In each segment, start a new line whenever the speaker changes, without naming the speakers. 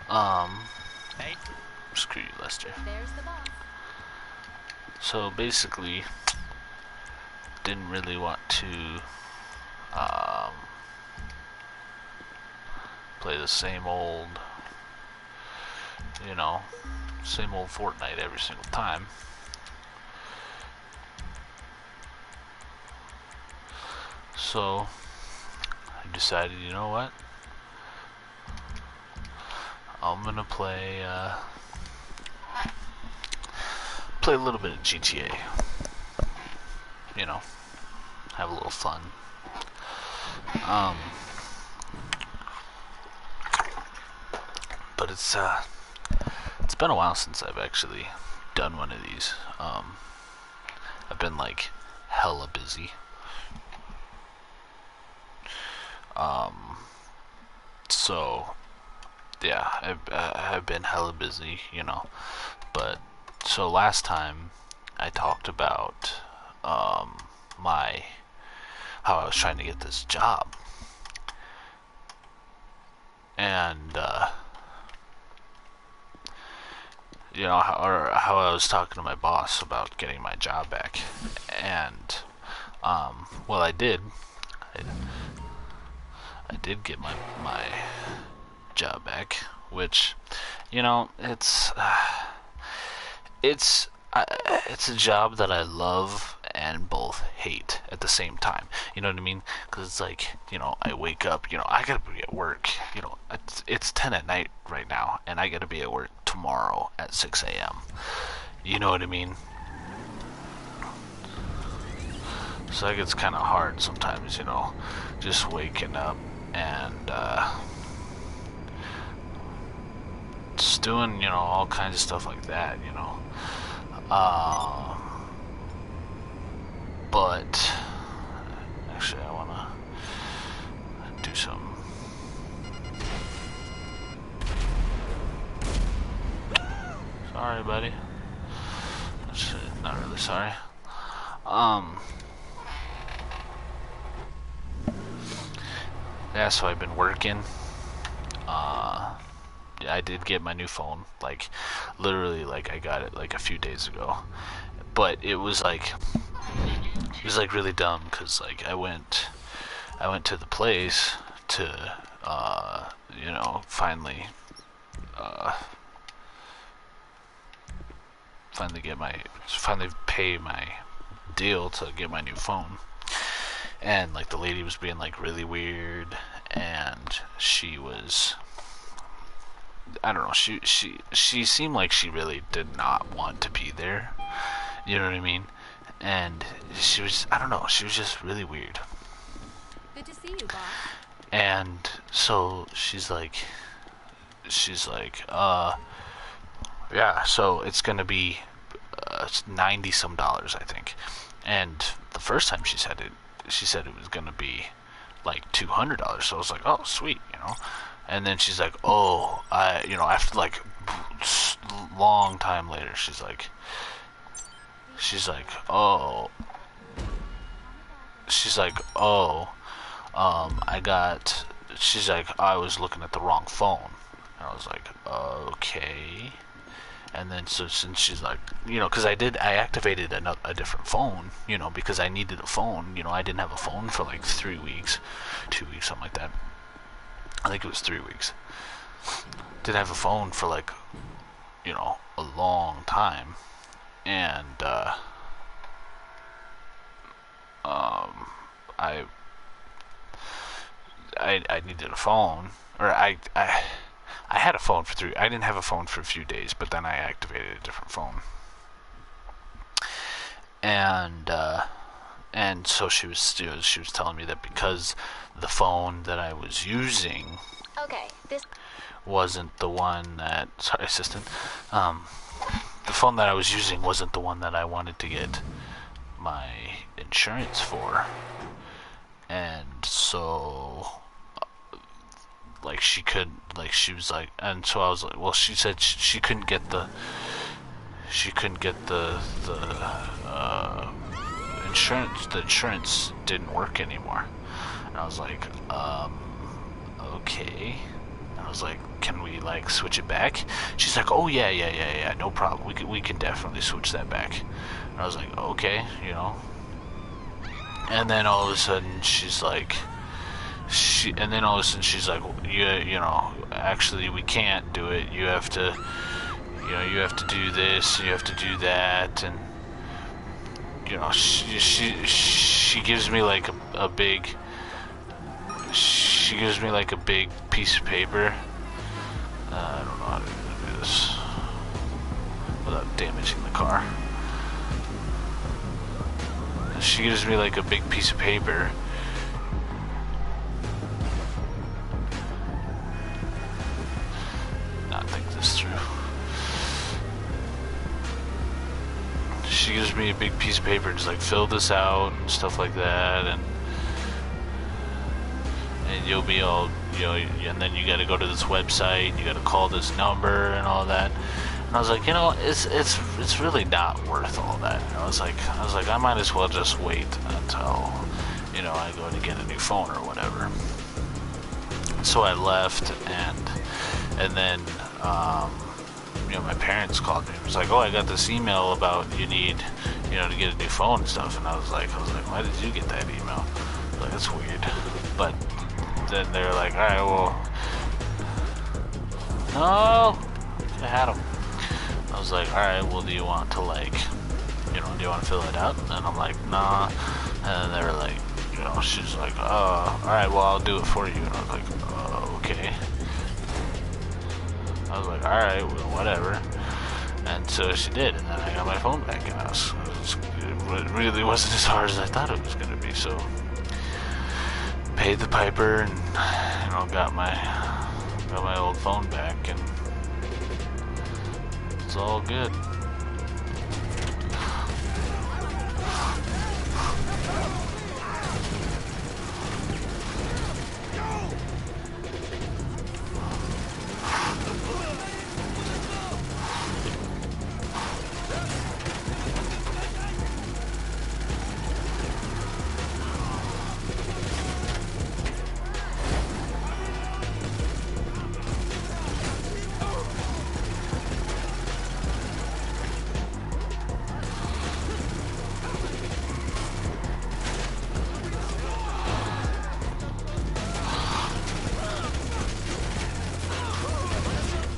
Um,
Hey,
Screw you, Lester.
There's the boss.
So basically, didn't really want to um, play the you know, same old Fortnite every single time. So I decided, you know what? I'm gonna play a little bit of GTA. You know, have a little fun. Um, but it's been a while since I've actually done one of these. I've been like hella busy. Um, so yeah, I've been hella busy, you know. But so last time I talked about my how I was trying to get this job, and you know how I was talking to my boss about getting my job back, and well, I, I did get my job back, which you know it's it's a job that I love and both hate at the same time. You know what I mean? Because it's like, you know, I wake up, you know, I gotta be at work. You know, it's 10 at night right now, and I gotta be at work tomorrow at 6 a.m. You know what I mean? So that gets kind of hard sometimes, you know, just waking up and just doing, you know, all kinds of stuff like that, you know. Uh, but actually, I wanna do some. Sorry, buddy. Actually, not really sorry. Um, yeah, so I've been working. Uh, I did get my new phone. Like, literally, like I got it like a few days ago. But it was like really dumb because like I went to the place to you know uh, finally pay my deal to get my new phone, and like the lady was being like really weird, and she was, I don't know, she seemed like she really did not want to be there. You know what I mean? And she was, I don't know, she was just really weird.
Good to see you, boss.
And so she's like, yeah, so it's gonna be 90 some dollars, I think. And the first time she said it was gonna be like $200. So I was like, oh, sweet, you know. And then she's like, oh, you know, after like long time later, she's like, oh, she's like, oh, I got. She's like, I was looking at the wrong phone. And I was like, okay. And then so since she's like, you know, because I activated a different phone, you know, because I needed a phone. You know, I didn't have a phone for like 3 weeks, 2 weeks, something like that. I think it was 3 weeks. Didn't have a phone for like, you know, a long time, and I I needed a phone, or I had a phone for three. I didn't have a phone for a few days, but then I activated a different phone, and so she was telling me that because the phone that I was using
Okay, this.
wasn't the one that, sorry, assistant, um, the phone that I was using wasn't the one that I wanted to get my insurance for, and so like she was like, and so I was like, well, she said she couldn't get the insurance. The insurance didn't work anymore. And I was like, okay. And I was like, can we like switch it back? She's like, oh yeah, no problem. We can definitely switch that back. And I was like, okay, you know. And then all of a sudden she's like, she's like, you know, actually we can't do it. You have to, you know, you have to do this, you have to do that, and you know, she gives me like a big, she gives me like a big piece of paper. I don't know how to do this without damaging the car. She gives me like a big piece of paper. Not think this through. She gives me a big piece of paper and just like, fill this out and stuff like that, and you'll be all, you know, and then you got to go to this website, you got to call this number and all that. And I was like, you know, it's really not worth all that. And I was like, I might as well just wait until, you know, I go to get a new phone or whatever. So I left, and then you know, my parents called me. It was like, oh, I got this email about you need, you know, to get a new phone and stuff. And I was like, why did you get that email? I was like, that's weird. But then they were like, all right, well, no, I had them. I was like, all right, well, do you want to, like, you know, do you want to fill it out? And I'm like, nah. And then they were like, you know, she's like, all right, well, I'll do it for you. And I was like, okay. I was like, all right, well, whatever. And so she did, and then I got my phone back, and it really wasn't as hard as I thought it was gonna be. So paid the piper, and you know, got my old phone back, and it's all good.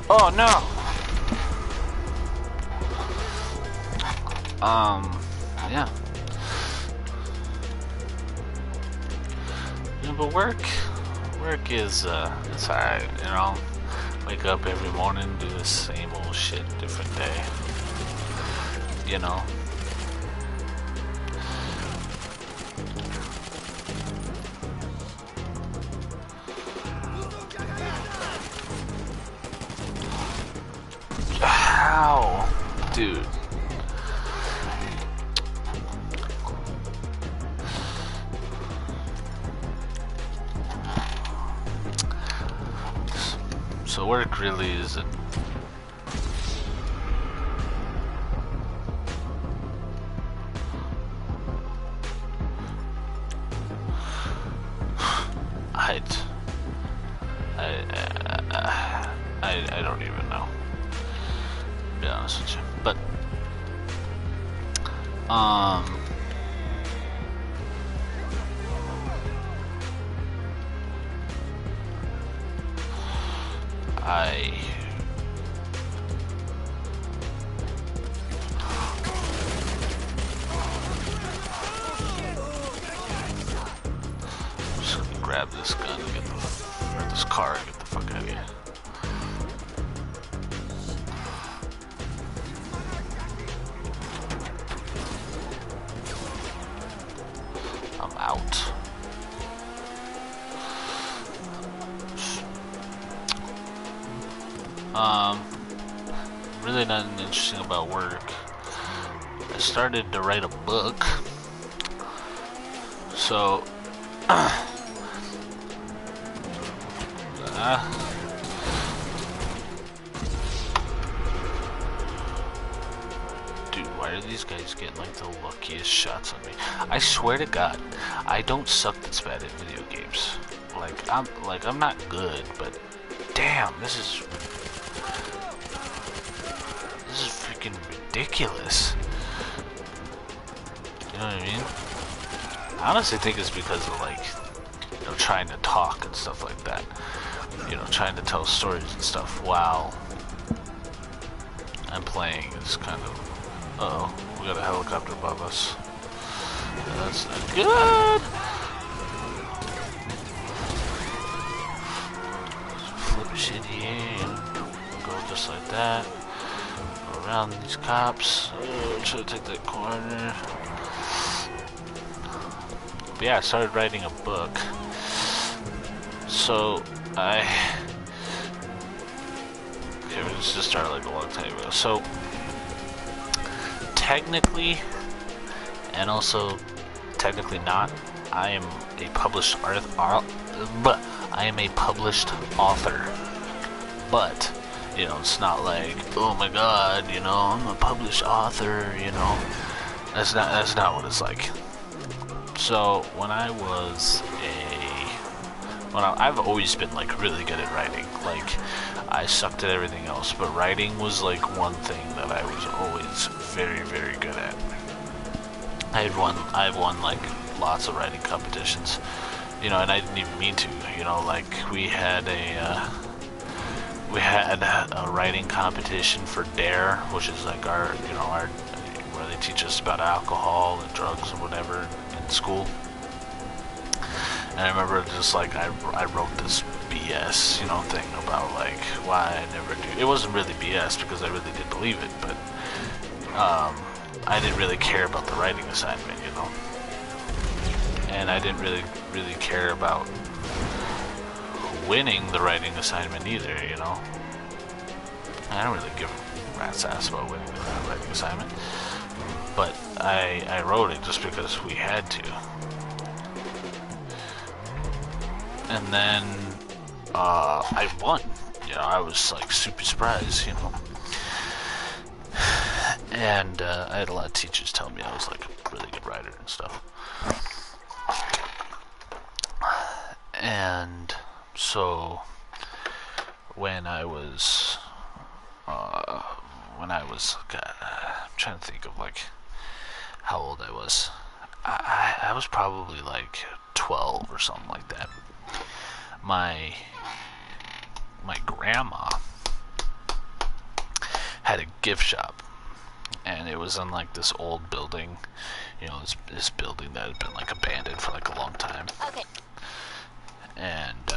Oh no! Yeah. Yeah, but work is, it's alright, you know? Wake up every morning, do the same old shit, different day. You know? How? Dude. So work really isn't. I don't even know, to be honest with you. But I just gonna grab this gun and get or this car and get the fuck out of here. I'm out. Really nothing interesting about work. I started to write a book. So dude, why are these guys getting like the luckiest shots on me? I swear to God, I don't suck this bad at video games. I'm not good, but damn, this is freaking ridiculous. You know what I mean? I honestly think it's because of, like, you know, trying to talk and stuff like that. You know, trying to tell stories and stuff while I'm playing is kind of... Uh-oh, we got a helicopter above us. That's not good! Flip shit here. Go just like that. Go around these cops. Try to take that corner. But yeah, I started writing a book. So, okay, this just started like a long time ago. So, technically, and also technically not, I am a published author. But, you know, it's not like, oh my god, you know, I'm a published author, you know. That's not what it's like. So, when I was I've always been, like, really good at writing. Like, I sucked at everything else, but writing was, like, one thing that I was always very, very good at. I've won, like, lots of writing competitions, you know, and I didn't even mean to, you know, like, we had a writing competition for DARE, which is, like, our where they teach us about alcohol and drugs and whatever in school. And I remember just, like, I wrote this BS, you know, thing about, like, why I never do. It wasn't really BS because I really did believe it, but I didn't really care about the writing assignment, you know. And I didn't really care about winning the writing assignment either, you know. I don't really give a rat's ass about winning the writing assignment. But I wrote it just because we had to. And then I won. You know, I was, like, super surprised, you know. And I had a lot of teachers tell me I was, like, a really good writer and stuff. And so when I was God, I'm trying to think of, like, how old I was. I was probably, like, 12 or something like that. My grandma had a gift shop, and it was in, like, this old building, you know, this building that had been, like, abandoned for, like, a long time.
Okay.
And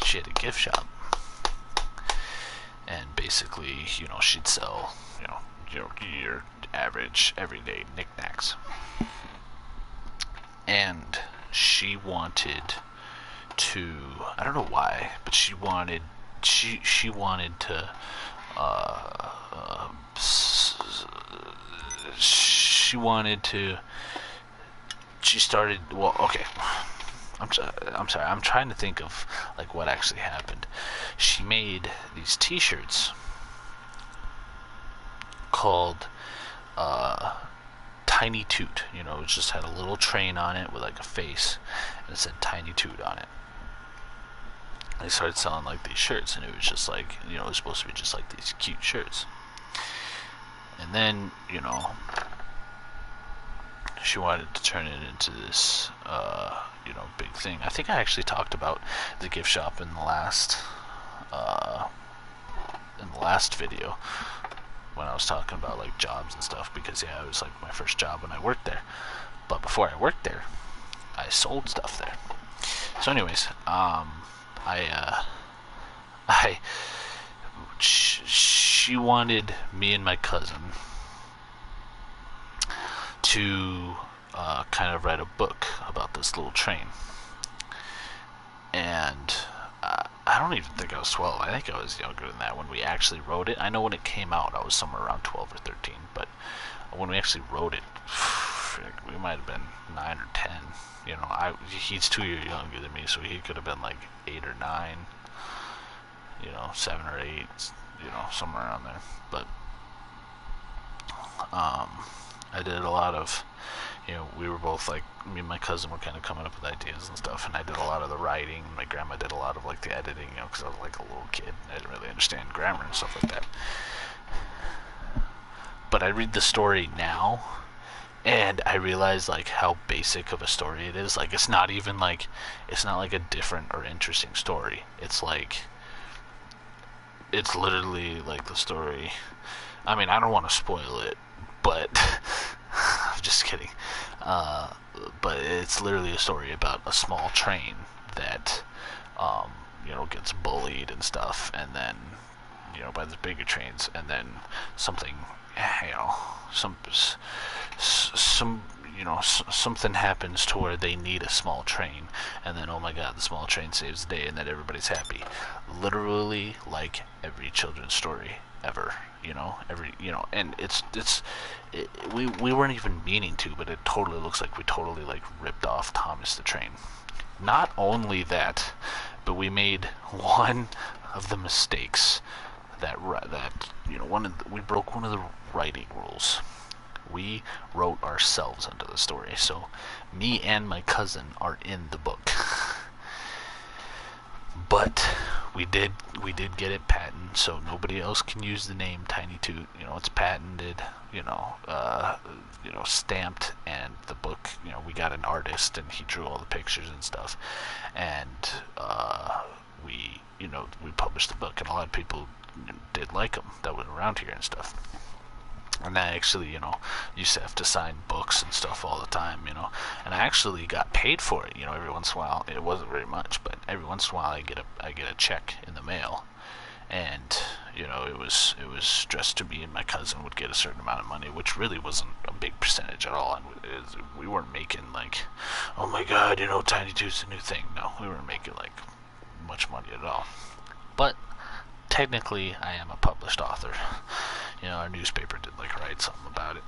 she had a gift shop, and basically, you know, she'd sell, you know, your average everyday knickknacks. And she wanted to, I don't know why, but she wanted to she started, well, okay, I'm sorry, I'm trying to think of, like, what actually happened. She made these t-shirts called Tiny Toot. You know, it just had a little train on it with, like, a face, and it said Tiny Toot on it. And they started selling, like, these shirts, and it was just like, you know, it was supposed to be just like these cute shirts. And then, you know, she wanted to turn it into this, you know, big thing. I think I actually talked about the gift shop in the last video when I was talking about, like, jobs and stuff, because, yeah, it was, like, my first job when I worked there. But before I worked there, I sold stuff there. So anyways, she wanted me and my cousin to kind of write a book about this little train. And I don't even think I was 12. I think I was younger than that when we actually wrote it. I know when it came out, I was somewhere around 12 or 13. But when we actually wrote it, we might have been 9 or 10. You know, he's 2 years younger than me, so he could have been like 8 or 9. You know, 7 or 8. You know, somewhere around there. But I did a lot of, you know, we were both like, me and my cousin were kind of coming up with ideas and stuff, and I did a lot of the writing. My grandma did a lot of like the editing, you know, because I was like a little kid. I didn't really understand grammar and stuff like that. But I read the story now, and I realize like how basic of a story it is. Like it's not even like, it's not like a different or interesting story. It's like, it's literally like the story. I mean, I don't want to spoil it, but I'm just kidding. But it's literally a story about a small train that, you know, gets bullied and stuff, and then, you know, by the bigger trains, and then something, you know, some, you know, something happens to where they need a small train, and then, oh my god, the small train saves the day, and then everybody's happy. Literally, like every children's story ever, you know, and we weren't even meaning to, but it totally looks like we totally like ripped off Thomas the Train. Not only that, but we made one of the mistakes that you know, we broke one of the writing rules. We wrote ourselves into the story, so me and my cousin are in the book. But we did get it patented, so nobody else can use the name Tiny Toot. You know, it's patented. You know, stamped, and the book. You know, we got an artist, and he drew all the pictures and stuff, and we published the book, and a lot of people did like them that were around here and stuff. And I actually, you know, used to have to sign books and stuff all the time, you know. And I actually got paid for it, you know, every once in a while. It wasn't very much, but every once in a while I get a check in the mail. And, you know, it was stressed to me, and my cousin would get a certain amount of money, which really wasn't a big percentage at all. And we weren't making like, oh my god, you know, Tiny Toot's a new thing. No, we weren't making like much money at all. But technically, I am a published author. You know, our newspaper did like write something about it.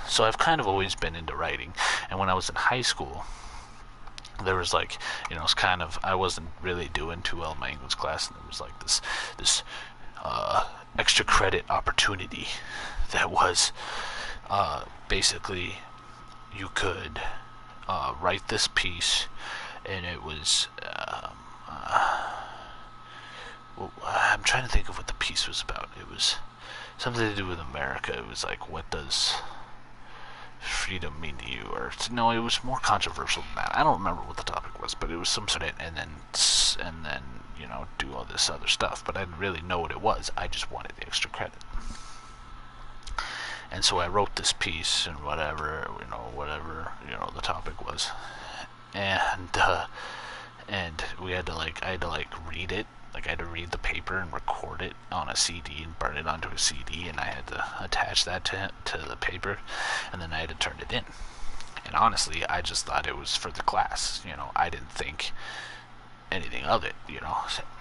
So I've kind of always been into writing. And when I was in high school, there was like, you know, it's kind of, I wasn't really doing too well in my English class, and there was like this extra credit opportunity that was basically you could write this piece, and it was I'm trying to think of what the piece was about. It was something to do with America. It was like, what does freedom mean to you? Or no, it was more controversial than that. I don't remember what the topic was, but it was some sort of, and then you know, do all this other stuff. But I didn't really know what it was. I just wanted the extra credit. And so I wrote this piece, and whatever the topic was, and we had to I had to read it. Like, I had to read the paper and record it on a CD and burn it onto a CD, and I had to attach that to the paper, and then I had to turn it in. And honestly, I just thought it was for the class, you know. I didn't think anything of it, you know.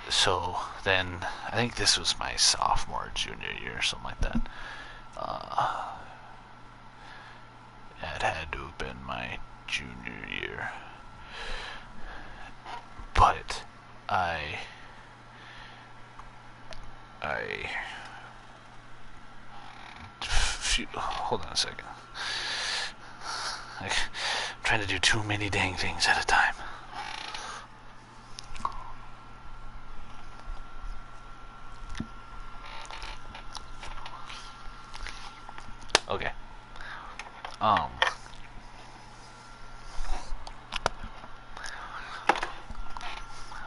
So then, I think this was my sophomore, junior year, or something like that. It had to have been my junior year. But hold on a second. I'm trying to do too many dang things at a time. Okay. A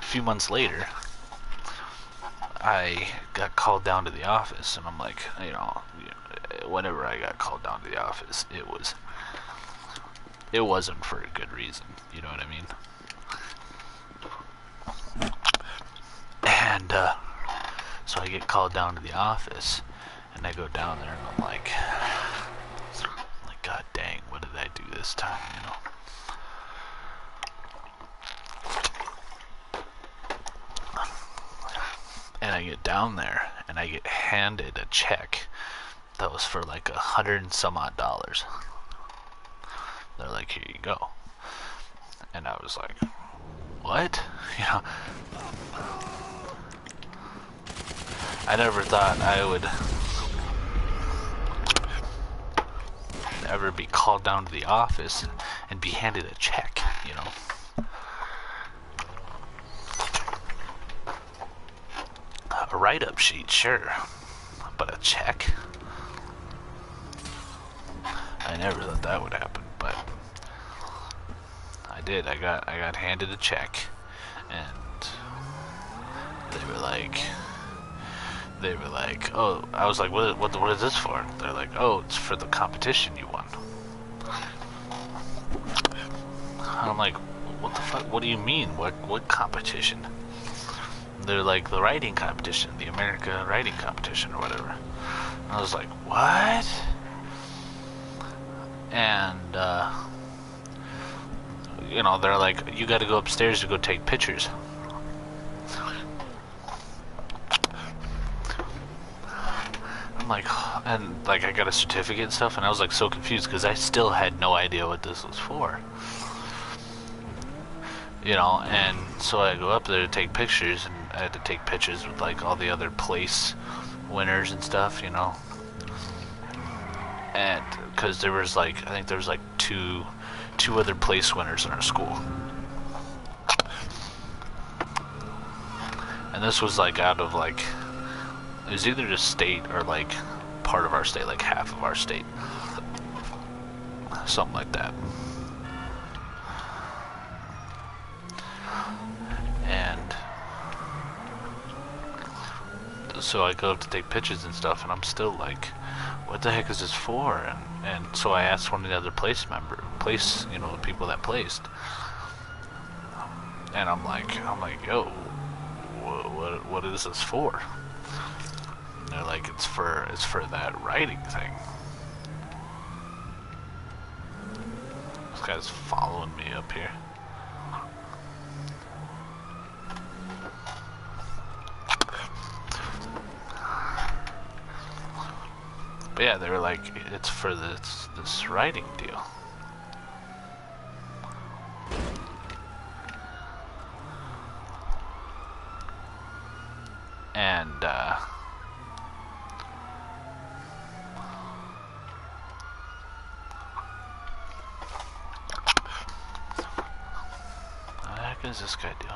few months later, I got called down to the office, and I'm like, you know, whenever I got called down to the office, it wasn't for a good reason, you know what I mean? And so I get called down to the office, and I go down there, and I'm like, god dang, what did I do this time, you know? And I get down there, and I get handed a check that was for like $100 and some odd. They're like, here you go. And I was like, what? You know, I never thought I would ever be called down to the office and be handed a check, you know. A write-up sheet, sure, but a check? I never thought that would happen, but I did. I got handed a check, and they were like, oh, I was like, what is this for? They're like, oh, it's for the competition you won. I'm like, what the fuck? What do you mean? What competition? They're like, the writing competition, the America writing competition or whatever. I was like, what? And you know, they're like, you got to go upstairs to go take pictures. I'm like, and like, I got a certificate and stuff, and I was like so confused because I still had no idea what this was for. You know, and so I go up there to take pictures, and I had to take pictures with like all the other place winners and stuff, you know. And because there was like, I think there was like two other place winners in our school, and this was like out of like, it was either just state or like part of our state, like half of our state, something like that. And so I go up to take pictures and stuff, and I'm still like, what the heck is this for? And so I asked one of the other you know, the people that placed, and I'm like, yo, what is this for? And they're like, it's for that writing thing. This guy's following me up here. But yeah, they were like, it's for this writing deal. And what the heck is this guy doing?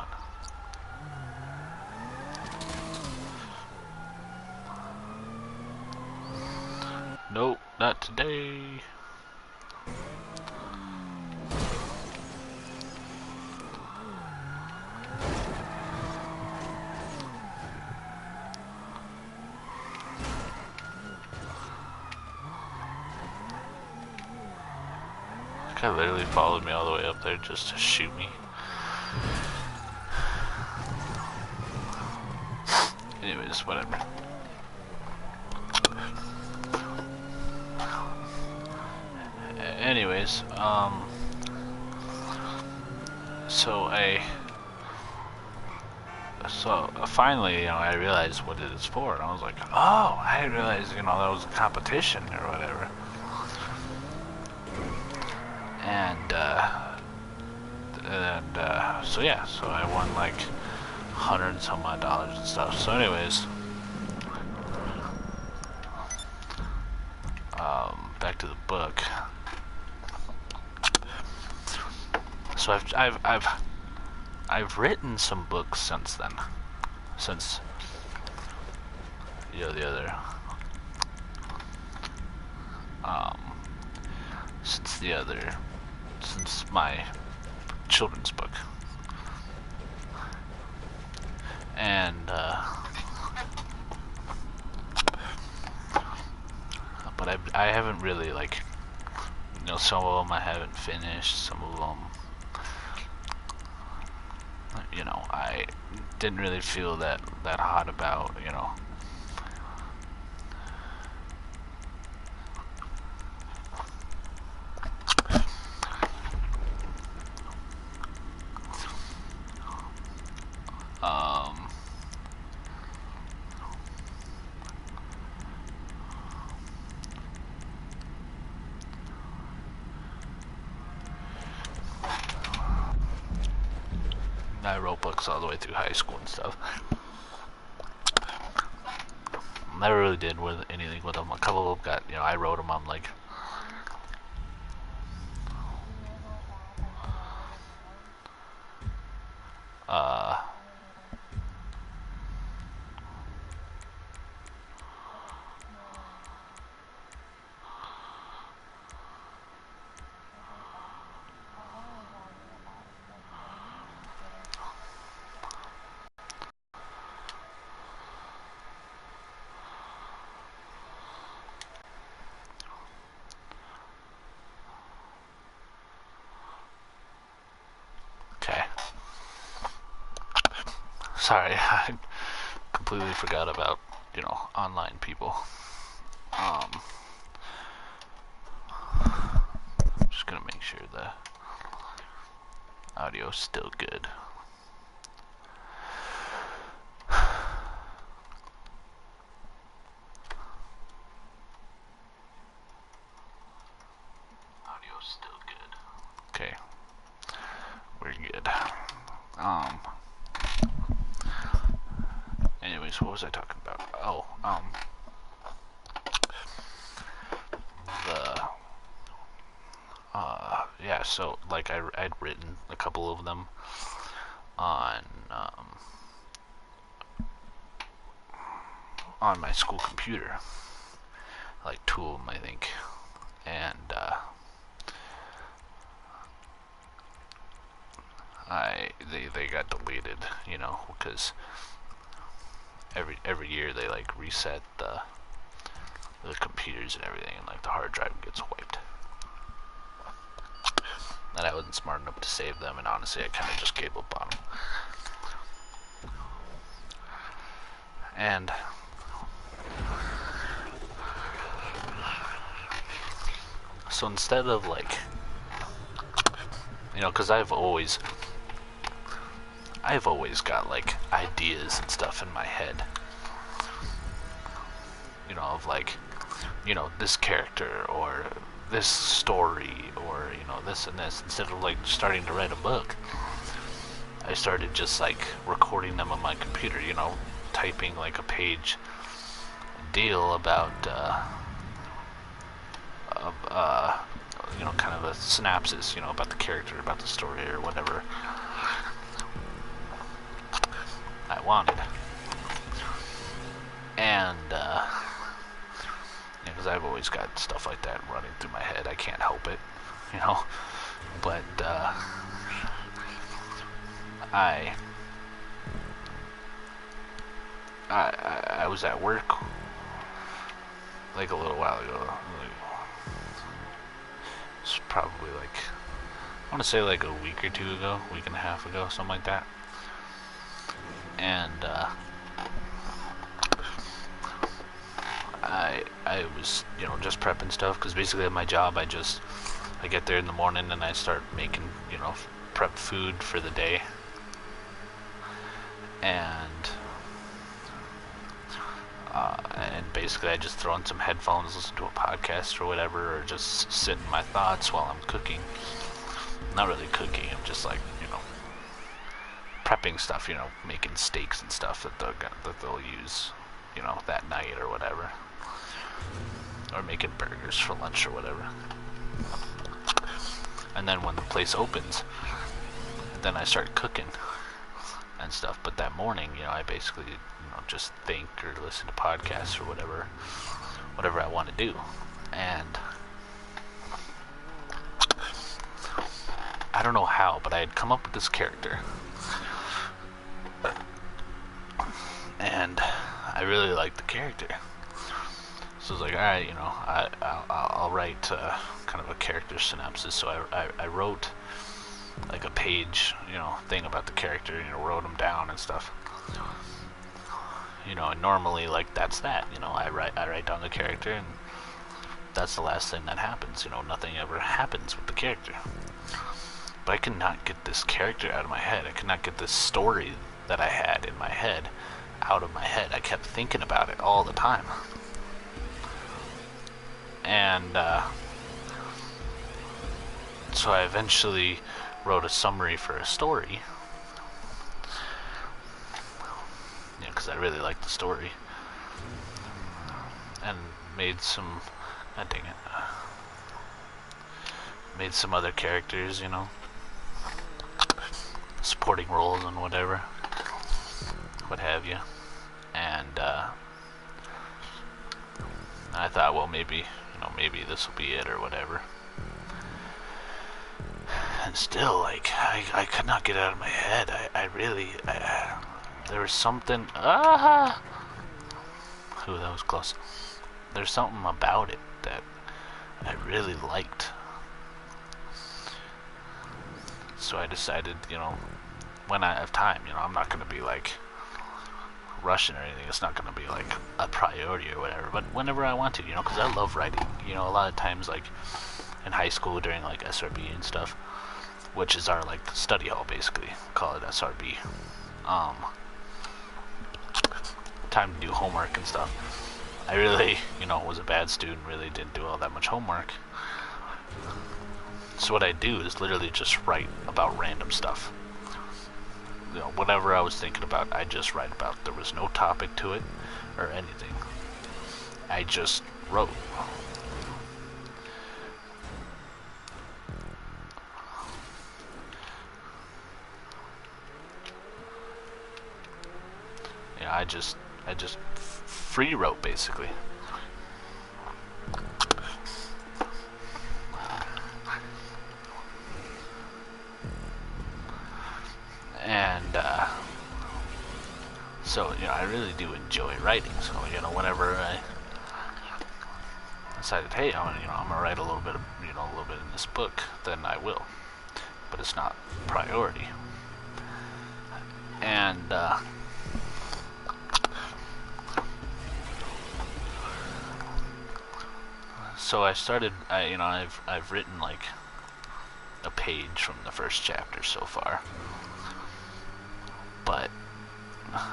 Nope, not today. This guy literally followed me all the way up there just to shoot me. Anyways, whatever. Anyways, so finally, you know, I realized what it is for, and I was like, oh, I didn't realize, you know, that was a competition or whatever. And so yeah, so I won like $100 and some odd and stuff. So anyways, back to the book. So I've written some books since then, since, you know, since my children's book, and but I haven't really, like, you know, some of them I haven't finished, some of them, you know, I didn't really feel that hot about, you know. I wrote books all the way through high school and stuff. Never really did anything with them. A couple of them got, you know, I wrote them on like Sorry, I completely forgot about, online people. I'm just gonna make sure the audio's still good. Audio's still good. Okay, we're good. Anyways, what was I talking about? Oh, the yeah. So like I'd written a couple of them on my school computer, like two of them I think, and they got deleted, because every year they like reset the computers and everything, and like the hard drive gets wiped. And I wasn't smart enough to save them, and honestly, I kind of just gave up on them. And so instead of like, because I've always got like ideas and stuff in my head, of like, this character or this story or this and this. Instead of like starting to write a book, I started just like recording them on my computer, typing like a page deal about kind of a synopsis, about the character, about the story, or whatever I wanted. And because I've always got stuff like that running through my head, I can't help it, but I was at work like a little while ago. It's probably like, I want to say like a week or two ago, week and a half ago, something like that. And I was just prepping stuff, because basically at my job I get there in the morning and I start making prep food for the day. And basically I just throw in some headphones, listen to a podcast or whatever, or just sit in my thoughts while I'm cooking. Not really cooking, I'm just like, prepping stuff, making steaks and stuff that they'll use, that night or whatever. Or making burgers for lunch or whatever. And then when the place opens, then I start cooking and stuff. But that morning, I basically, just think or listen to podcasts or whatever I want to do. And I don't know how, but I had come up with this character. And I really liked the character. So I was like, alright, I'll write kind of a character synopsis. So I wrote like a page, thing about the character, wrote them down and stuff. And normally, like, that's that, I write down the character, and that's the last thing that happens, nothing ever happens with the character. But I could not get this character out of my head. I could not get this story that I had in my head out of my head. I kept thinking about it all the time. And so I eventually wrote a summary for a story, because I really liked the story, and made some, god dang it, made some other characters, supporting roles and whatever, what have you. And I thought, well, maybe this will be it or whatever. And still, like, I could not get it out of my head. There was something, ooh, that was close. There's something about it that I really liked. So I decided, when I have time, I'm not going to be like, rushing or anything. It's not going to be like a priority or whatever. But whenever I want to, you know, because I love writing. You know, a lot of times like in high school during like SRB and stuff, which is our like study hall basically. Call it SRB. Time to do homework and stuff. I really, you know, was a bad student. Really didn't do all that much homework. So what I do is literally just write about random stuff. You know, whatever I was thinking about, I just write about. There was no topic to it or anything. I just wrote. Yeah, I just free wrote basically. And so, you know, I really do enjoy writing. So, you know, whenever I decided, hey, I'm gonna write a little bit in this book, then I will. But it's not priority. And so I started. I've written like a page from the first chapter so far, but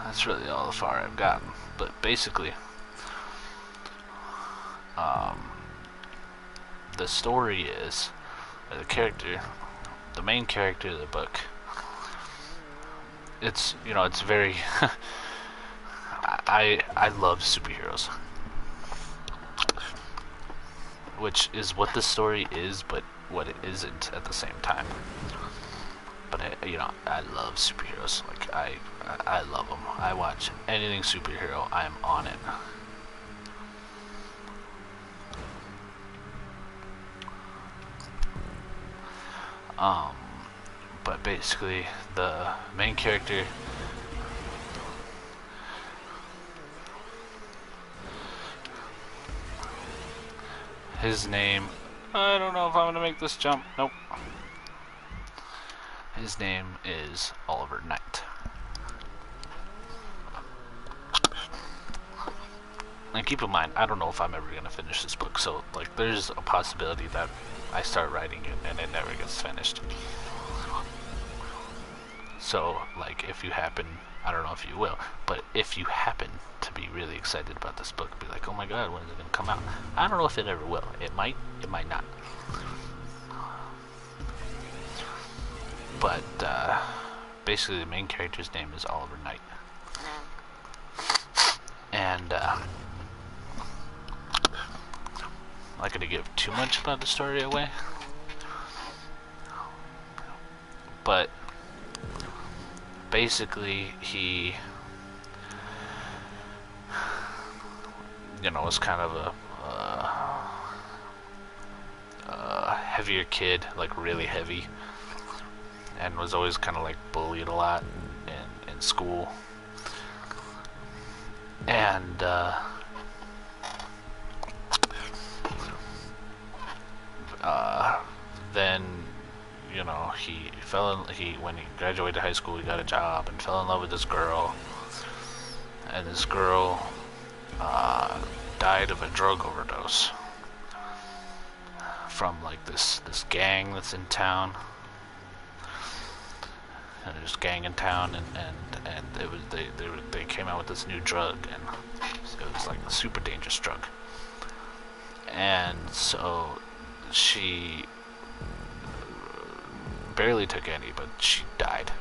that's really all the far I've gotten. But basically, the story is, or the main character of the book. It's, you know, it's very. I love superheroes, which is what the story is, but what it isn't at the same time. But I love superheroes. Like I love them. I watch anything superhero. I'm on it. But basically, the main character. His name. I don't know if I'm gonna make this jump. Nope. His name is Oliver Knight. And keep in mind, I don't know if I'm ever gonna finish this book, so like there's a possibility that I start writing it and it never gets finished. So like if you happen, I don't know if you will, but if you happen to be really excited about this book, be like, oh my god, when is it gonna come out? I don't know if it ever will. It might not. But basically the main character's name is Oliver Knight. And I'm not going to give too much about the story away. But basically he, you know, was kind of a heavier kid, like really heavy. And was always kind of like bullied a lot in school. And then, you know, when he graduated high school, he got a job and fell in love with this girl. And this girl died of a drug overdose from like this gang that's in town. And there's a gang in town, and they came out with this new drug, and it was like a super dangerous drug. And so she barely took any, but she died.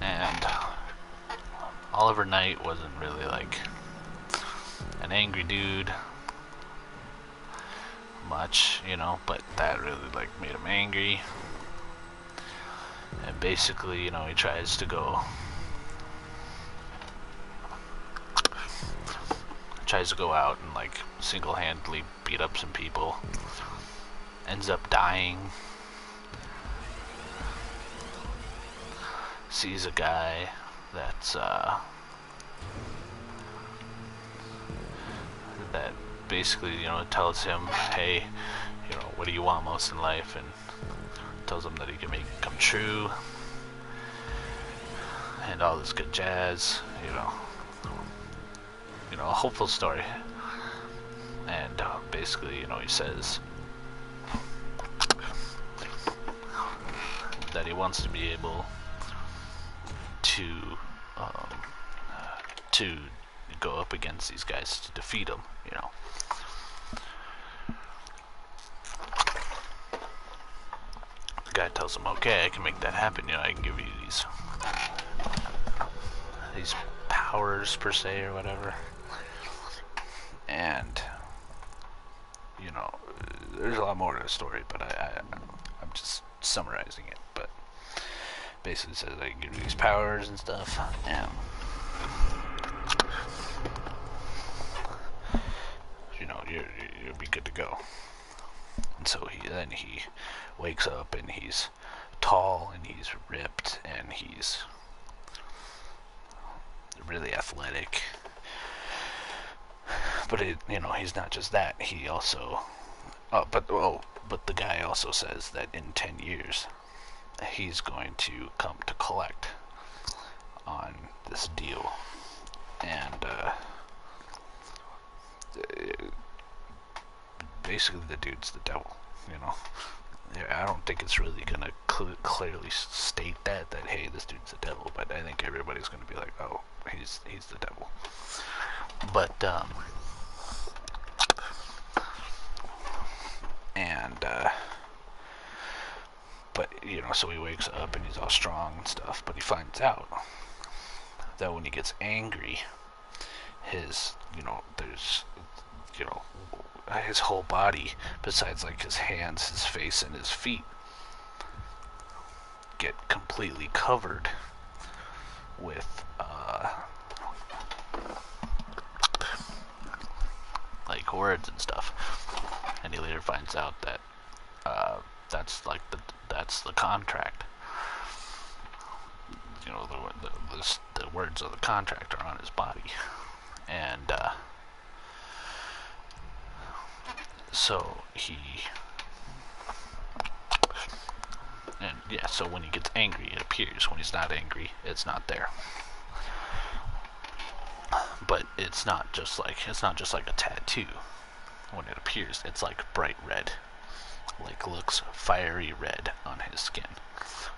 And Oliver Knight wasn't really like an angry dude much, you know, but that really like made him angry. And basically, you know, he tries to go out and like single-handedly beat up some people. Ends up dying. Sees a guy that's that basically, you know, tells him, hey, you know, what do you want most in life, and tells him that he can make it come true, and all this good jazz, a hopeful story. And basically, he says that he wants to be able to to go up against these guys to defeat them. The guy tells him, "Okay, I can make that happen. I can give you these powers per se or whatever." And there's a lot more to the story, but I'm just summarizing it. But basically says I can give you these powers and stuff, and you'll be good to go. And so he wakes up, and he's tall, and he's ripped, and he's really athletic. But he's not just that. He also, but the guy also says that in 10 years, he's going to come to collect on this deal, and basically the dude's the devil. I don't think it's really gonna clearly state that hey, this dude's the devil, but I think everybody's gonna be like, oh, he's the devil. But so he wakes up and he's all strong and stuff, but he finds out that when he gets angry, his his whole body, besides like his hands, his face, and his feet, get completely covered with like words and stuff. And he later finds out that that's the contract. The words of the contract are on his body, and so so when he gets angry, it appears. When he's not angry, it's not there. But it's not just like a tattoo. When it appears, it's like bright red, like looks fiery red on his skin.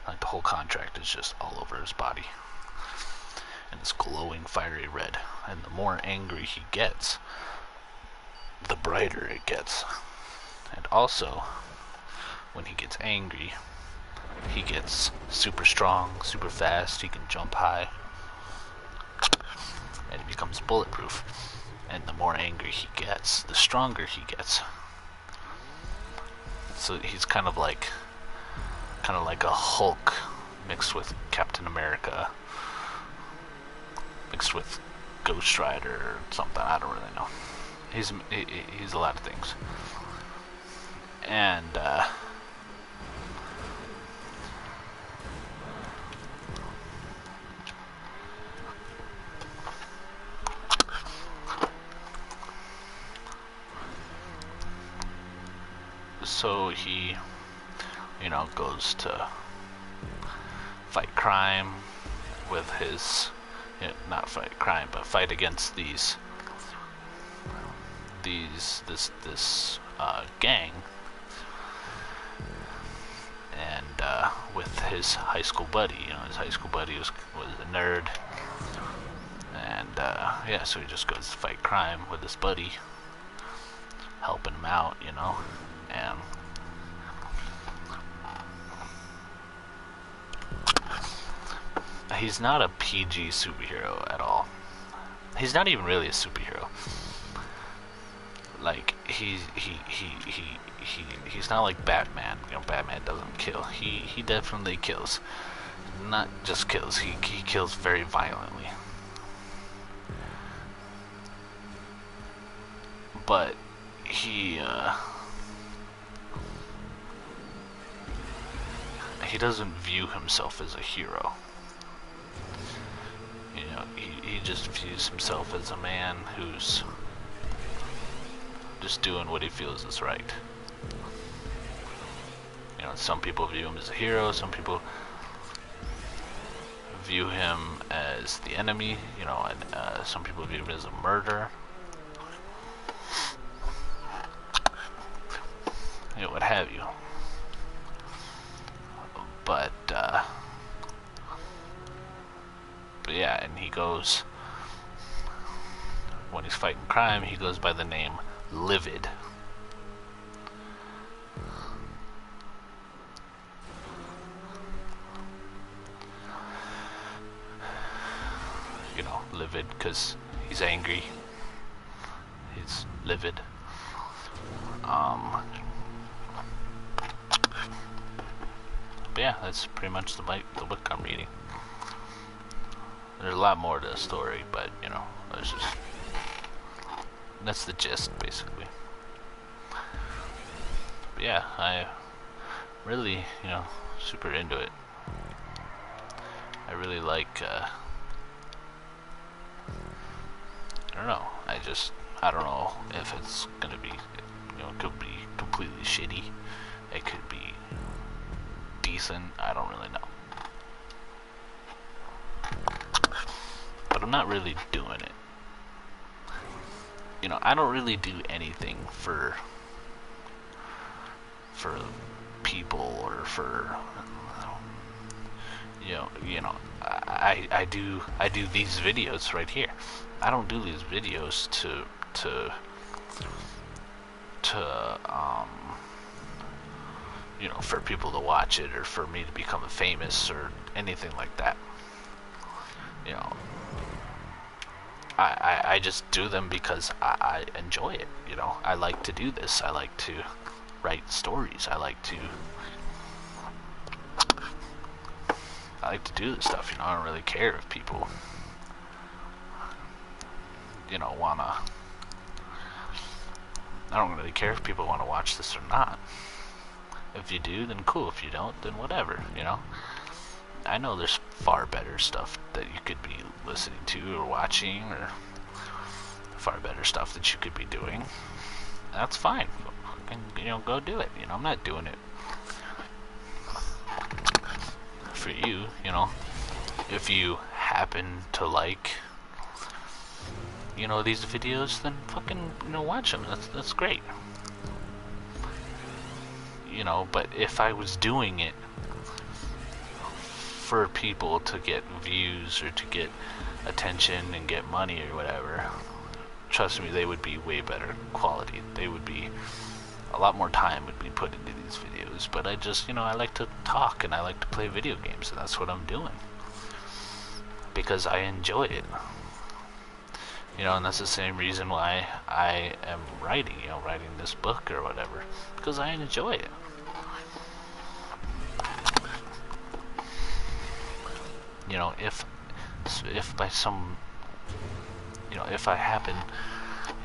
Like the whole contract is just all over his body, and it's glowing fiery red. And the more angry he gets, the brighter it gets. And also, when he gets angry, he gets super strong, super fast. He can jump high, and he becomes bulletproof. And the more angry he gets, the stronger he gets. So he's kind of like a Hulk mixed with Captain America, mixed with Ghost Rider or something. I don't really know. He's a lot of things. And so he goes to fight crime with his not fight crime, but fight against this gang, and with his high school buddy. His high school buddy was a nerd, and so he just goes to fight crime with his buddy, helping him out, and he's not a PG superhero at all. He's not even really a superhero. Like he's not like Batman. Batman doesn't kill. He definitely kills. Not just kills. He kills very violently. But he doesn't view himself as a hero. He just views himself as a man who's just doing what he feels is right. You know, some people view him as a hero, some people view him as the enemy, you know, and some people view him as a murderer. You know, what have you. But yeah, and he goes, when he's fighting crime, he goes by the name Livid. You know, livid because he's angry. He's livid. But yeah, that's pretty much the book I'm reading. There's a lot more to the story, but you know, that's the gist basically. But yeah, I really, you know, super into it. I really like, I don't know, I don't know if it's gonna be, you know, it could be completely shitty, it could be decent, I don't really know. But I'm not really doing it. You know, I don't really do anything for people or for you know I do these videos right here. I don't do these videos to you know, for people to watch it or for me to become famous or anything like that. You know, I just do them because I enjoy it. You know, I like to do this. I like to write stories. I like to do this stuff. You know, I don't really care if people, you know, I don't really care if people want to watch this or not. If you do, then cool. If you don't, then whatever, you know. I know there's far better stuff that you could be listening to or watching, or far better stuff that you could be doing. That's fine. And, you know, go do it. You know, I'm not doing it for you, you know. If you happen to like, you know, these videos, then fucking, you know, watch them. That's great. You know, but if I was doing it for people to get views or to get attention and get money or whatever, trust me, they would be way better quality. They would be, a lot more time would be put into these videos. But I just, you know, I like to talk and I like to play video games, and that's what I'm doing because I enjoy it. You know, and that's the same reason why I am writing, you know, writing this book or whatever, because I enjoy it. You know, if by some, you know, if I happen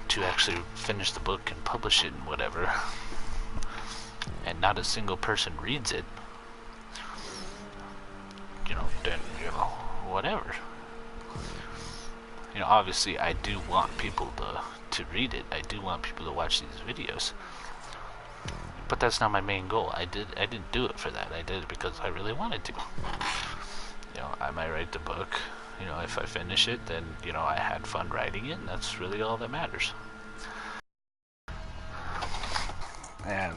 to actually finish the book and publish it and whatever, and not a single person reads it, you know, then, you know, whatever. You know, obviously I do want people to read it. I do want people to watch these videos. But that's not my main goal. I didn't do it for that. I did it because I really wanted to. You know, I might write the book. You know, if I finish it, then, you know, I had fun writing it, and that's really all that matters. And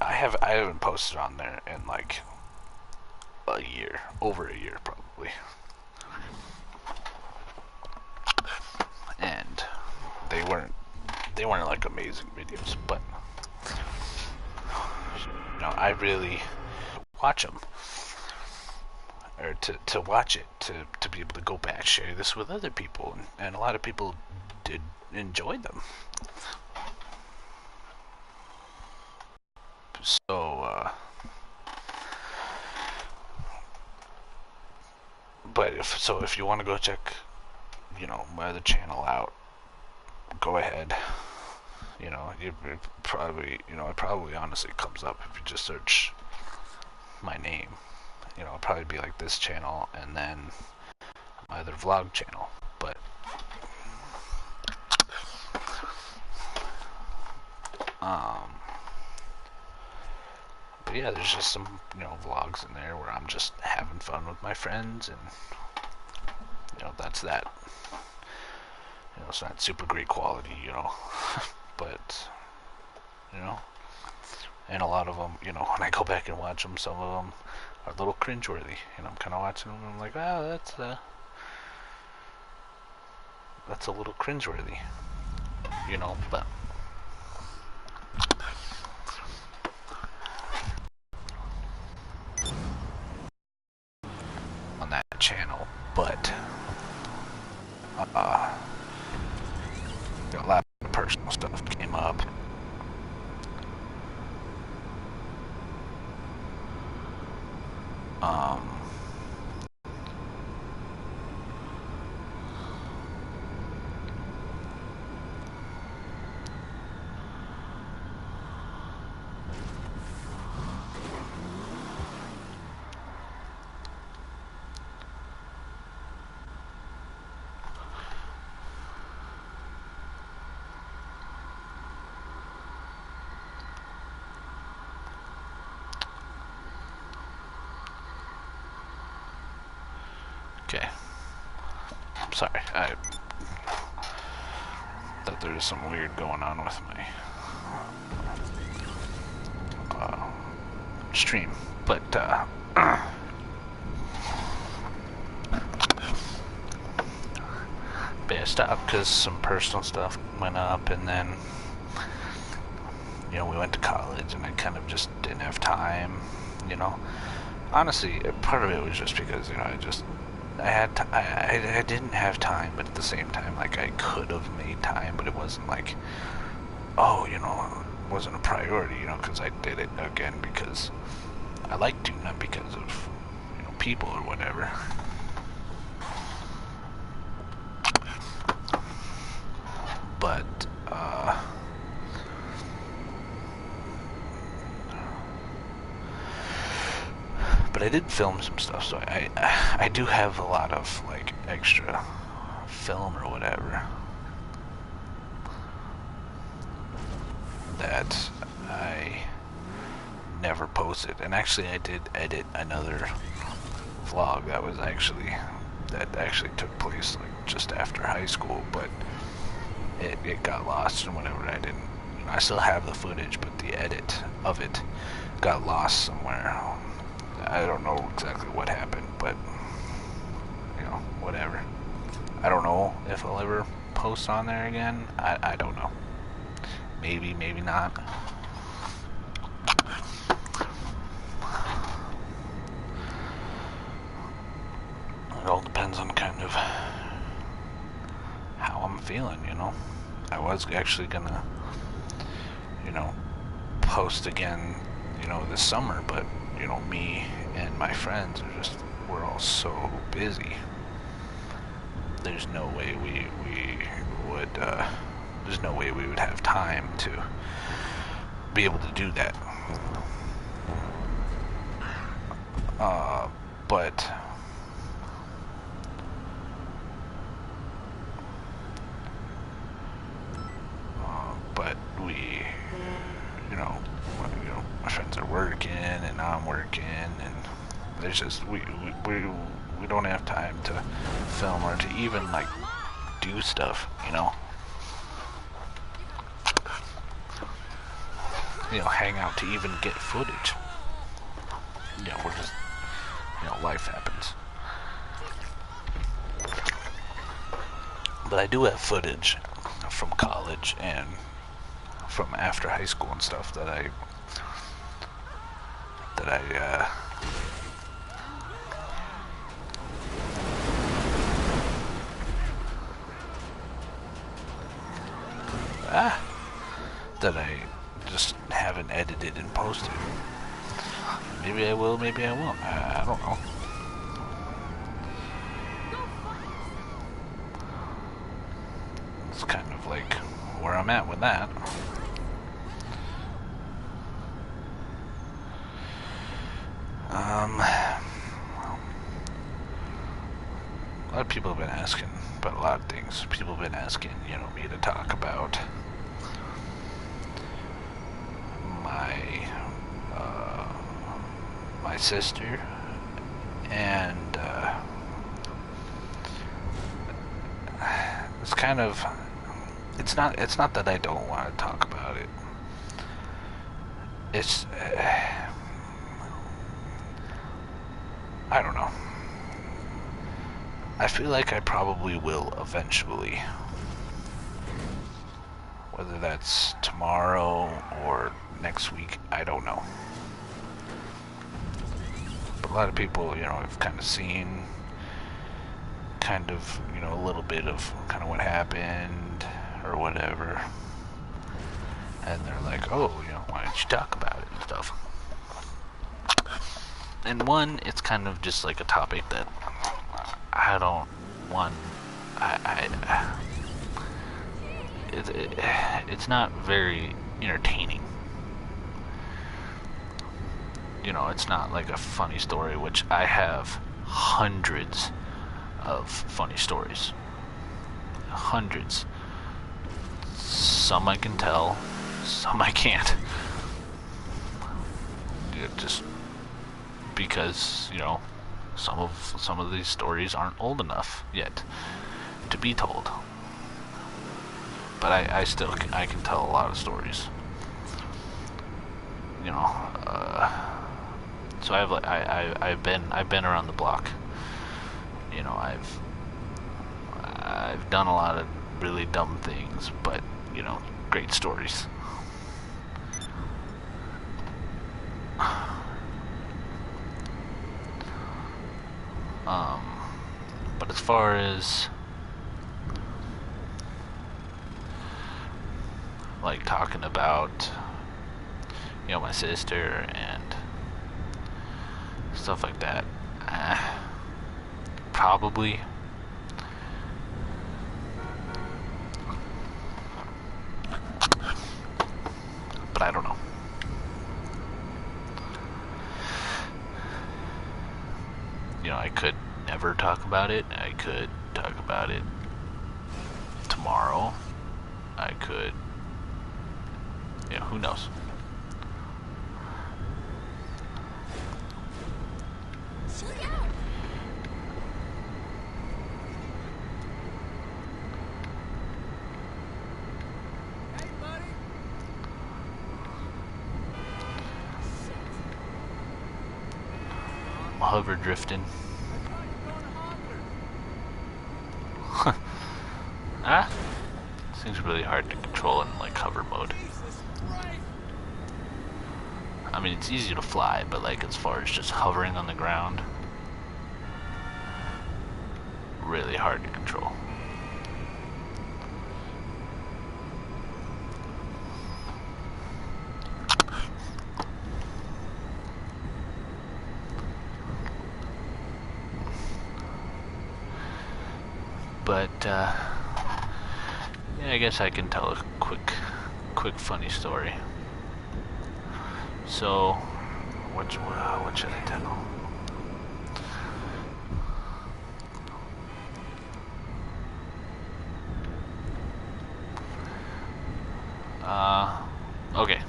I haven't posted on there in like a year, over a year probably. And they weren't like amazing videos, but you know, I really watch them, or to watch it, to be able to go back, share this with other people, and a lot of people did enjoy them. So, but if you want to go check, you know, my other channel out, go ahead. You know, it probably, you know, it probably honestly comes up if you just search my name. You know, it'll probably be like this channel and then my other vlog channel. But yeah, there's just some, vlogs in there where I'm just having fun with my friends, and that's that. It's not super great quality, but and a lot of them, when I go back and watch them, some of them are a little cringeworthy. I'm kind of watching them, and I'm like, oh, that's a little cringeworthy, but on that channel, but a lot of personal stuff came up. Okay. I'm sorry. I thought there was something weird going on with my stream, but I stopped because some personal stuff went up, and then we went to college, and I kind of just didn't have time. Honestly, part of it was just because I didn't have time, but at the same time, like, I could have made time, but it wasn't like, oh, it wasn't a priority, because I did it again because I like to, not because of people or whatever. But I did film some stuff, so I do have a lot of like extra film or whatever that I never posted. And actually, I did edit another vlog that actually took place like just after high school, but it got lost and whatever. I still have the footage, but the edit of it got lost somewhere. I don't know exactly what happened, but whatever. I don't know if I'll ever post on there again. I don't know. Maybe, maybe not. It all depends on kind of how I'm feeling, I was actually gonna, post again, this summer, but me and my friends we're all so busy. There's no way we would there's no way we would have time to be able to do that. But we, my friends are working and I'm working, and there's just we don't have time to film or to even like do stuff, hang out to even get footage. We're just, life happens. But I do have footage from college and from after high school and stuff that I just haven't edited and posted. Maybe I will, maybe I won't. I don't know. It's kind of like where I'm at with that. A lot of people have been asking about a lot of things. People have been asking, me to talk about my my sister, and it's kind of, it's not that I don't want to talk about it. It's I don't know. I feel like I probably will eventually. Whether that's tomorrow or next week, I don't know. But a lot of people, have kind of seen kind of, a little bit of kind of what happened or whatever. And they're like, oh, why don't you talk about it and stuff. And one, it's kind of just like a topic that I don't want. It's not very entertaining. It's not like a funny story, which I have hundreds of funny stories. Hundreds. Some I can tell, some I can't. Just because, some of these stories aren't old enough yet to be told. But I can tell a lot of stories. So I've been around the block. I've done a lot of really dumb things, but great stories. But as far as like talking about my sister and stuff like that, probably. But I don't know. I could never talk about it. I could talk about it tomorrow. I could, who knows? Hover drifting. Seems really hard to control in like hover mode. I mean, it's easy to fly, but like as far as just hovering on the ground, really hard to control. But yeah, I guess I can tell a quick funny story. So, what should I tell? Okay.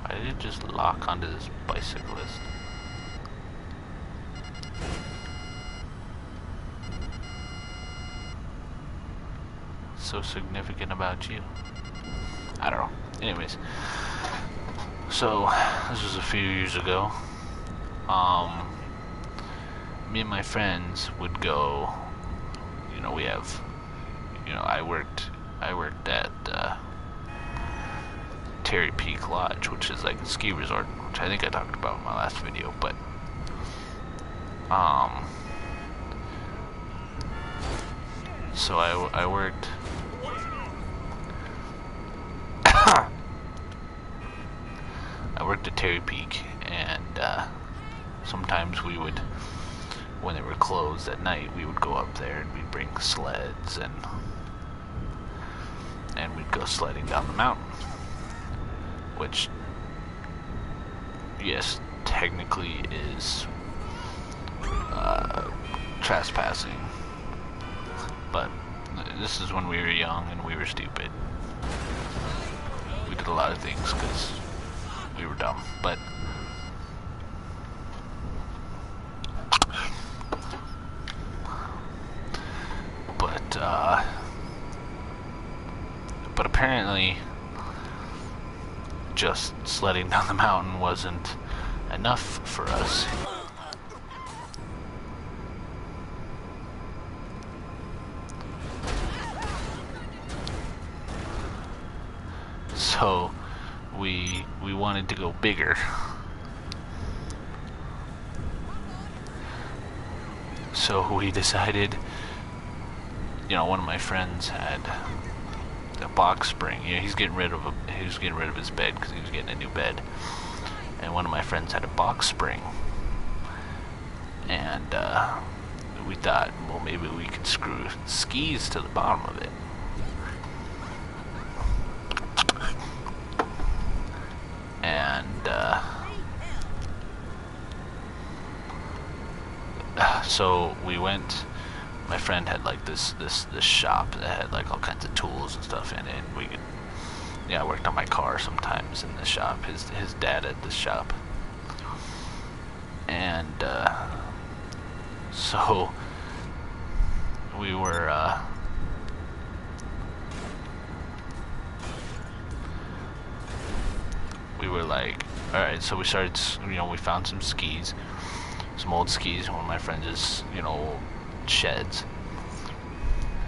I did just lock onto this bicyclist. So significant about you? I don't know. Anyways, so this was a few years ago. Me and my friends would go. We have. I worked at Terry Peak Lodge, which is like a ski resort, which I think I talked about in my last video, but so I worked I worked at Terry Peak, and sometimes we would, when they were closed at night, we would go up there and we'd bring sleds and we'd go sledding down the mountain, which, yes, technically is trespassing, but this is when we were young and we were stupid. did a lot of things because we were dumb, but apparently just sledding down the mountain wasn't enough for us. So we wanted to go bigger. So we decided, you know, one of my friends had a box spring. You know, he was getting rid of his bed because he was getting a new bed. And one of my friends had a box spring. And we thought, well, maybe we could screw skis to the bottom of it. And so we went. My friend had like this shop that had like all kinds of tools and stuff in it. And we could, yeah, I worked on my car sometimes in the shop. His dad had this shop, and so we were like, all right. So we started, you know, we found some skis, some old skis. One of my friends' you know, sheds,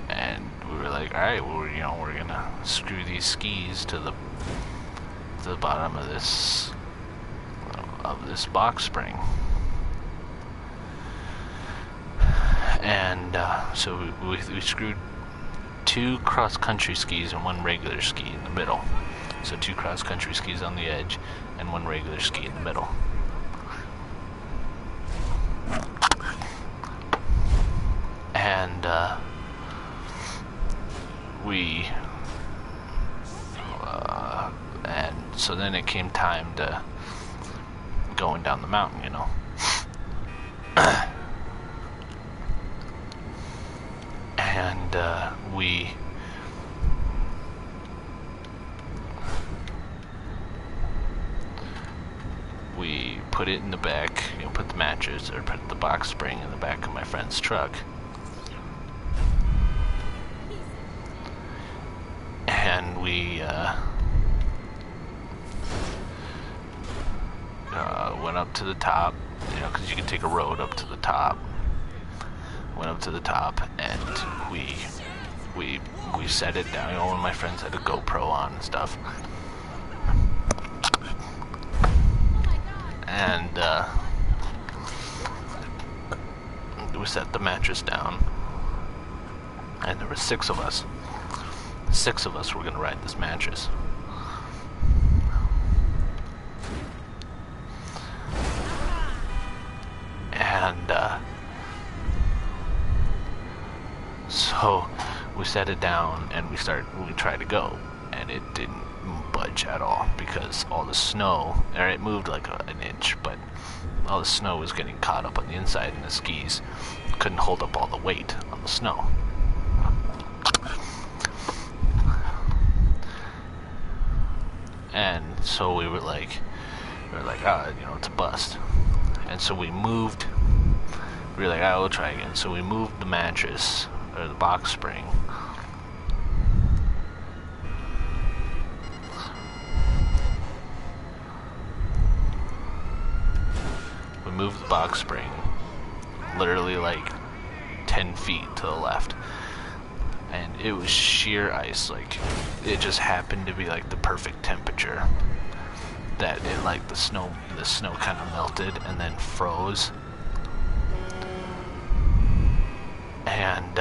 and we were like, all right, well, we're gonna screw these skis to the bottom of this box spring. And so we screwed 2 cross-country skis and 1 regular ski in the middle. So 2 cross-country skis on the edge and 1 regular ski in the middle. And and so then it came time to going down the mountain, you know. And we put it in the back, you know, put the mattress, or put the box spring in the back of my friend's truck. And we went up to the top, you know, because you can take a road up to the top. Went up to the top, and we set it down. You know, one of my friends had a GoPro on and stuff. And we set the mattress down, and there were 6 of us. 6 of us were gonna ride this mattress. And so we set it down, and we tried to go, and it didn't budge at all because all the snow, or it moved like an inch, but all the snow was getting caught up on the inside, and the skis couldn't hold up all the weight on the snow. And so we were like, ah, you know, it's a bust. And so we moved. We were like, ah, we'll try again. So we moved the mattress, or the box spring, moved the box spring literally like 10 feet to the left, and it was sheer ice. Like, it just happened to be like the perfect temperature that it, like, the snow kind of melted and then froze. And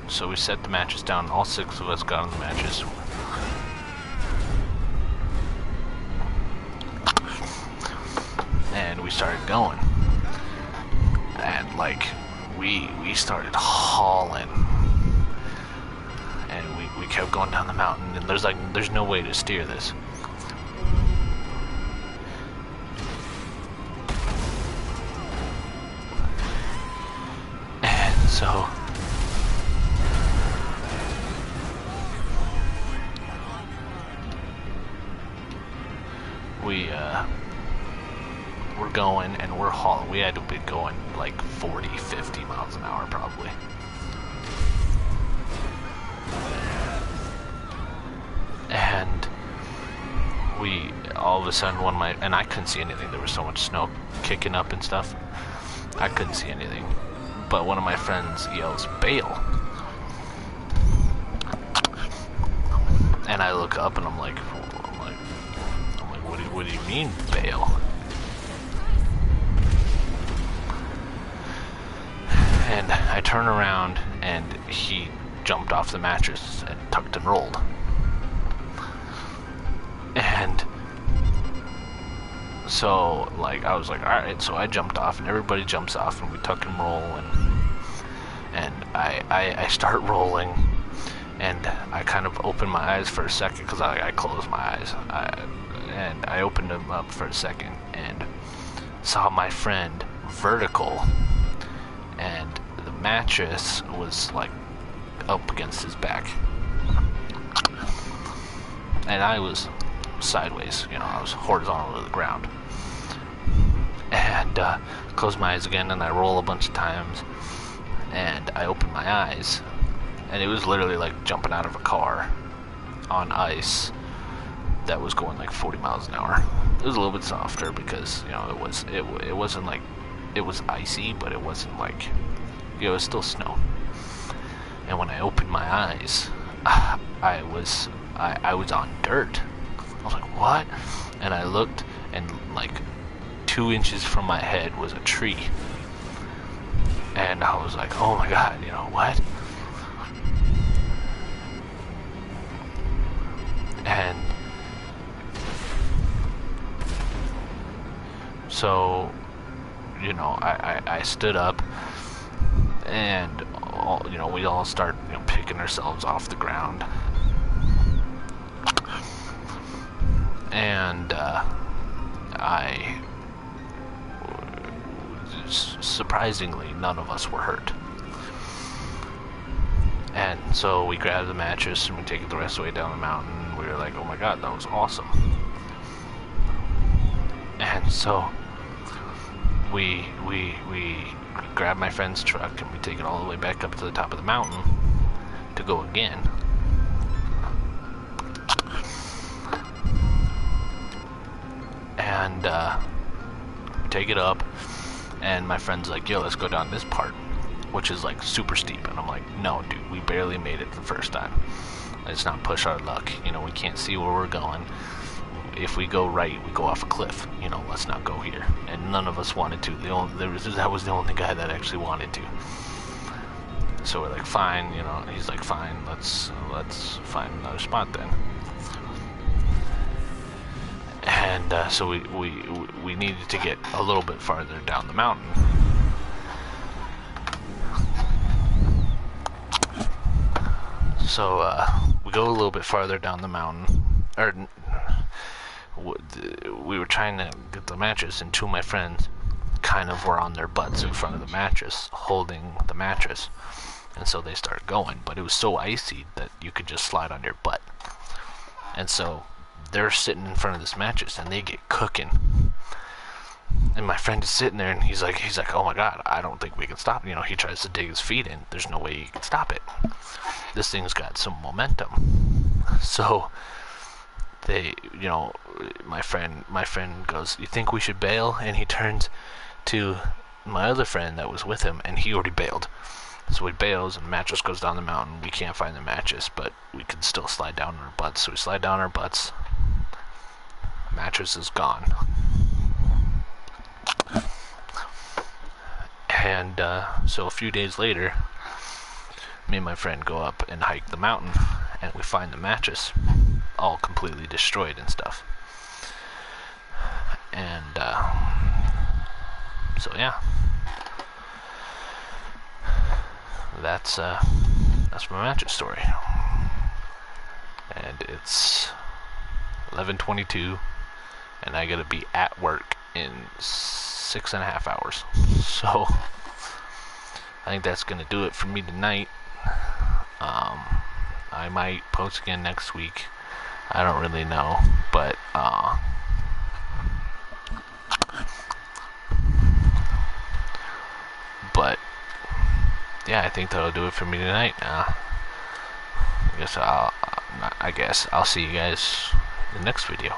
so we set the mattress down. All 6 of us got on the mattress. And we started going. And like, we started hauling. And we kept going down the mountain, and there's no way to steer this. So we're going and we're hauling. We had to be going like 40, 50 miles an hour probably. And we, all of a sudden, and I couldn't see anything. There was so much snow kicking up and stuff. I couldn't see anything. But one of my friends yells, "Bail." And I look up and I'm like, what do you mean, bail? And I turn around and he jumped off the mattress and tucked and rolled. And so, like, I was like, alright, so I jumped off and everybody jumps off and we tuck and roll and I start rolling and I kind of open my eyes for a second because I closed my eyes. And I opened them up for a second and saw my friend vertical, and the mattress was like up against his back, and I was sideways, I was horizontal to the ground. And close my eyes again and I roll a bunch of times and I open my eyes and it was literally like jumping out of a car on ice that was going like 40 miles an hour. It was a little bit softer because it wasn't like, it was icy, but it wasn't like, it was still snow. And when I opened my eyes, I was on dirt. I was like, what? And I looked and like 2 inches from my head was a tree. And I was like, oh my god, what? And so, I stood up and we all start picking ourselves off the ground. And surprisingly, none of us were hurt. And so we grabbed the mattress and we take it the rest of the way down the mountain. We were like, oh my god, that was awesome. And so we grab my friend's truck and we take it all the way back up to the top of the mountain to go again. And we take it up and my friend's like, yo, let's go down this part, which is like super steep. And I'm like, no dude, we barely made it the first time. Let's not push our luck. We can't see where we're going. If we go right, we go off a cliff. Let's not go here. And none of us wanted to. That was the only guy that actually wanted to. So we're like, fine. He's like, fine. Let's find another spot then. And so we needed to get a little bit farther down the mountain. So we go a little bit farther down the mountain, we were trying to get the mattress, and two of my friends kind of were on their butts in front of the mattress, holding the mattress, and so they started going, but it was so icy that you could just slide on your butt. And so they're sitting in front of this mattress and they get cooking, and my friend is sitting there and he's like, oh my god, I don't think we can stop. He tries to dig his feet in. There's no way he can stop it. This thing's got some momentum. So they, my friend goes, you think we should bail? And he turns to my other friend that was with him, and he already bailed. So he bails and the mattress goes down the mountain. We can't find the mattress, but we can still slide down on our butts. So we slide down our butts. The mattress is gone. And so a few days later, me and my friend go up and hike the mountain, and we find the mattress all completely destroyed and stuff. And so yeah, that's my mattress story. And it's 11:22, and I gotta be at work in 6.5 hours. So I think that's gonna do it for me tonight. I might post again next week. I don't really know, but yeah, I think that'll do it for me tonight. I guess I'll see you guys in the next video.